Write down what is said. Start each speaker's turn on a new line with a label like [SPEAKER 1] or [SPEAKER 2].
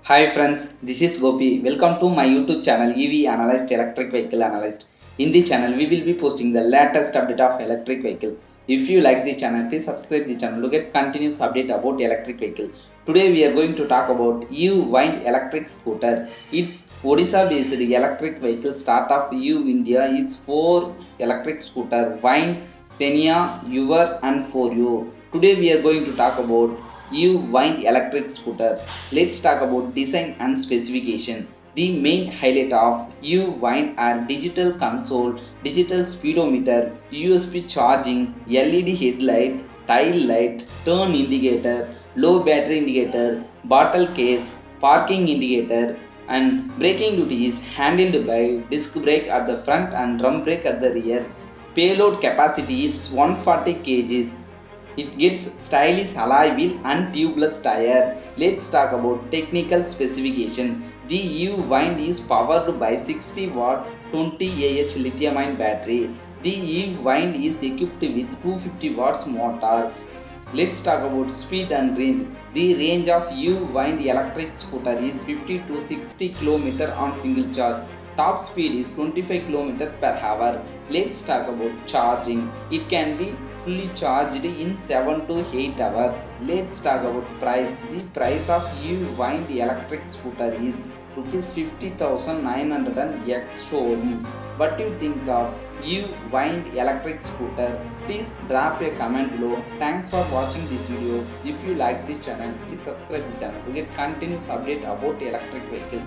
[SPEAKER 1] Hi friends, this is Gopi. Welcome to my YouTube channel EV Analyst Electric Vehicle Analyst. In the channel, we will be posting the latest update of electric vehicle. If you like the channel, please subscribe the channel to get continuous update about electric vehicle. Today we are going to talk about EeVe Wind electric scooter. It's Odisha-based electric vehicle startup EeVe India. It's 4 electric scooter Wind, Xenia, Your and For You. Today we are going to talk about EeVe Wind electric scooter. Let's talk about design and specification. The main highlight of EeVe Wind are digital console, digital speedometer, USB charging, LED headlight, tail light, turn indicator, low battery indicator, bottle case, parking indicator, and braking duty is handled by disc brake at the front and drum brake at the rear. Payload capacity is 140 kg. It gets stylish alloy wheel and tubeless tire. Let's talk about technical specification. The EeVe Wind is powered by 60 watts 20 Ah lithium-ion battery. The EeVe Wind is equipped with 250 watts motor. Let's talk about speed and range. The range of EeVe Wind electric scooter is 50 to 60 km on single charge. Top speed is 25 km per hour. Let's talk about charging. It can be fully charged in 7 to 8 hours. Let's talk about price. The price of EeVe Wind electric scooter is rupees 50,900 ex showroom. What do you think of EeVe Wind electric scooter? Please drop a comment below. Thanks for watching this video. If you like this channel, please subscribe the channel to get continuous update about electric vehicle.